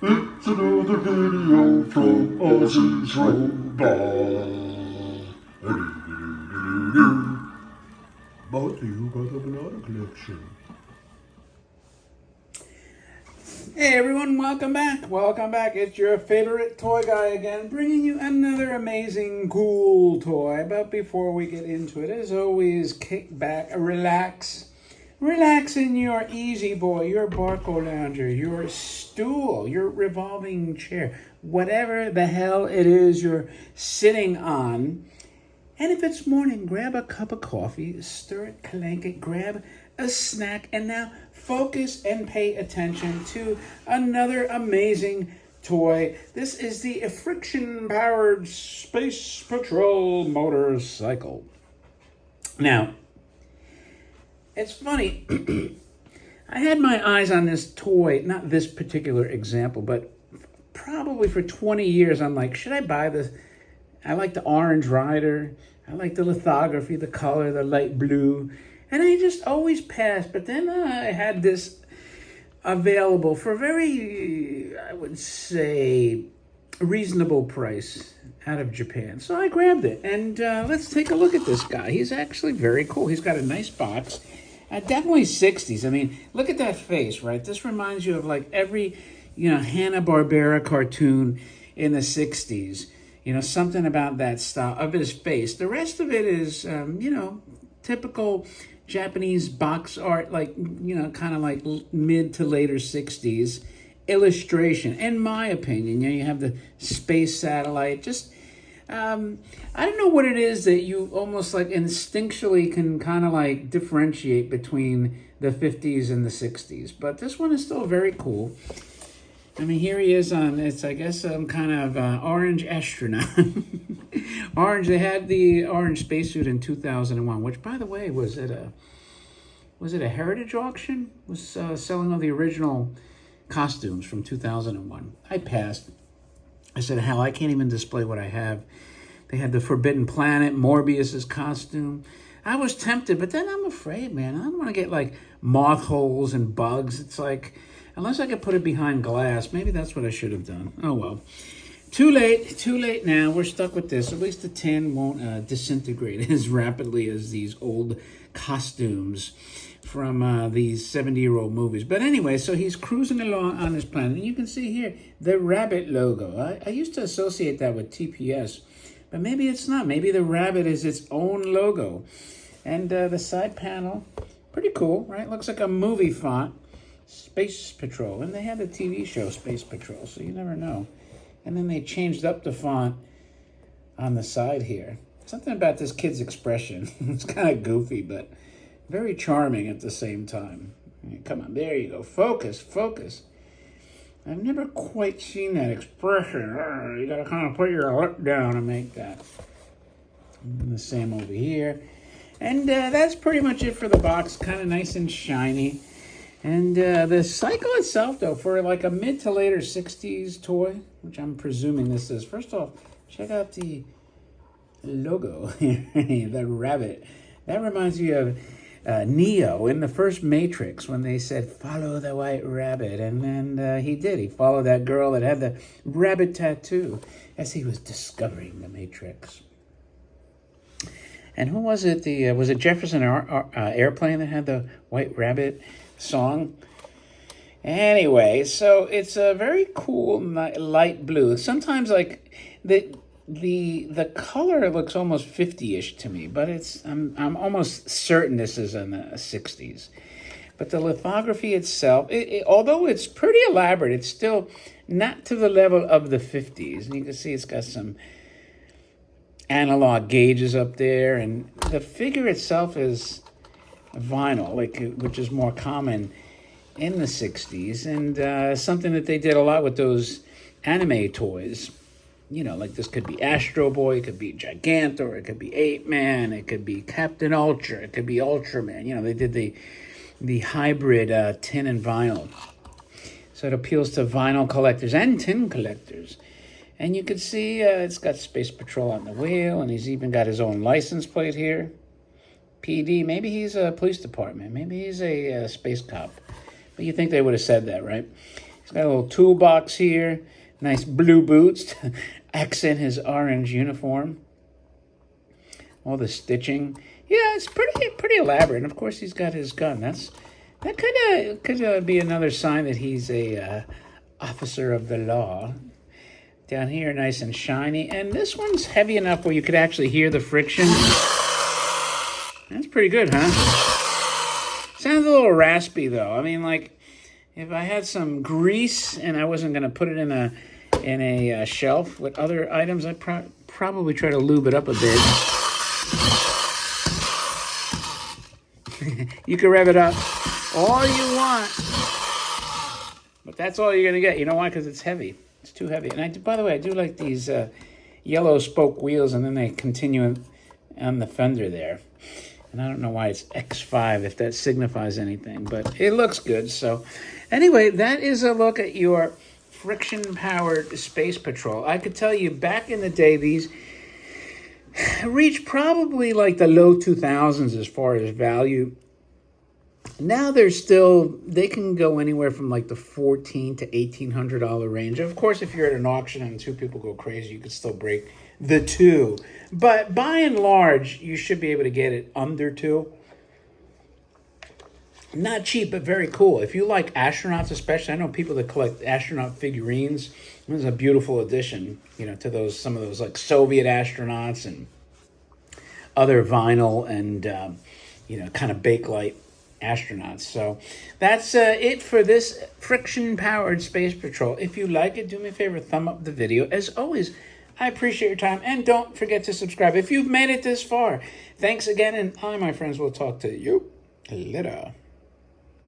It's another video from Ozzy's Robot. Brought to you by the Banana Collection. Hey everyone, welcome back. Welcome back. It's your favorite toy guy again, bringing you another amazing, cool toy. But before we get into it, as always, kick back, relax. Relax in your Easy Boy, your Barco Lounger, your stool, your revolving chair, whatever the hell it is you're sitting on. And if it's morning, grab a cup of coffee, stir it, clank it, grab a snack, and now focus and pay attention to another amazing toy. This is the friction-powered Space Patrol motorcycle. Now, it's funny. I had my eyes on this toy, not this particular example, but probably for 20 years, I'm like, should I buy this? I like the orange rider. I like the lithography, the color, the light blue. And I just always passed. But then I had this available for a very, I would say, reasonable price out of Japan. So I grabbed it. And let's take a look at this guy. He's actually very cool. He's got a nice box. Definitely 60s. I mean, look at that face, right? This reminds you of like every, Hanna-Barbera cartoon in the 60s. Something about that style of his face. The rest of it is, typical Japanese box art, like, kind of like mid to later 60s illustration. In my opinion, you have the space satellite, just, I don't know what it is that you almost like instinctually can kind of like differentiate between the 50s and the 60s. But this one is still very cool. I mean, here he is on, it's, I guess, some kind of orange astronaut. Orange, they had the orange spacesuit in 2001, which, by the way, was it a heritage auction? Was selling all the original costumes from 2001. I passed. I said, hell, I can't even display what I have. They had the Forbidden Planet, Morbius's costume. I was tempted, but then I'm afraid, man. I don't want to get, like, moth holes and bugs. It's like, unless I could put it behind glass, maybe that's what I should have done. Oh, well. Too late now. We're stuck with this. At least the tin won't disintegrate as rapidly as these old costumes from these 70-year-old movies. But anyway, so he's cruising along on this planet. And you can see here the rabbit logo. I used to associate that with TPS, but maybe it's not. Maybe the rabbit is its own logo. And the side panel, pretty cool, right? Looks like a movie font. Space Patrol. And they had the TV show Space Patrol, so you never know. And then they changed up the font on the side here. Something about this kid's expression. It's kind of goofy, but very charming at the same time. Come on, there you go. Focus. I've never quite seen that expression. You gotta kind of put your lip down and make that. And the same over here. And that's pretty much it for the box. Kind of nice and shiny. And the cycle itself, though, for like a mid to later 60s toy, which I'm presuming this is. First off, check out the logo, the rabbit. That reminds me of Neo in the first Matrix when they said, follow the white rabbit. And then he did. He followed that girl that had the rabbit tattoo as he was discovering the Matrix. And who was it? Was it Jefferson Airplane that had the white rabbit song? Anyway, so it's a very cool light blue. Sometimes like the color looks almost 50-ish to me, but I'm almost certain this is in the 60s. But the lithography itself, although it's pretty elaborate, it's still not to the level of the 50s. And you can see it's got some analog gauges up there, and the figure itself is vinyl, which is more common in the 60s, and something that they did a lot with those anime toys. Like this could be Astro Boy, it could be Gigantor, it could be Ape Man, it could be Captain Ultra, it could be Ultraman. They did the hybrid tin and vinyl. So it appeals to vinyl collectors and tin collectors. And you can see it's got Space Patrol on the wheel, and he's even got his own license plate here. PD, maybe he's a police department. Maybe he's a space cop. But you think they would have said that, right? He's got a little toolbox here. Nice blue boots to accent his orange uniform. All the stitching. Yeah, it's pretty elaborate. And of course, he's got his gun. That could be another sign that he's a officer of the law. Down here, nice and shiny. And this one's heavy enough where you could actually hear the friction. That's pretty good, huh? Sounds a little raspy, though. I mean, like, if I had some grease and I wasn't going to put it in a shelf with other items, I'd probably try to lube it up a bit. You can rev it up all you want, but that's all you're going to get. You know why? Because it's heavy. It's too heavy. And by the way, I do like these yellow spoke wheels, and then they continue on the fender there. And I don't know why it's X5, if that signifies anything, but it looks good. So anyway, that is a look at your friction-powered Space Patrol. I could tell you back in the day, these reached probably like the low 2000s as far as value. Now they can go anywhere from like the $1,400 to $1,800 range. Of course, if you're at an auction and two people go crazy, you could still break the two. But by and large, you should be able to get it under two. Not cheap, but very cool. If you like astronauts, especially, I know people that collect astronaut figurines. This is a beautiful addition, to some of those like Soviet astronauts and other vinyl and kind of Bakelite astronauts. So that's it for this friction-powered Space Patrol. If you like it, do me a favor, thumb up the video. As always, I appreciate your time, and don't forget to subscribe if you've made it this far. Thanks again, and I, my friends, will talk to you later.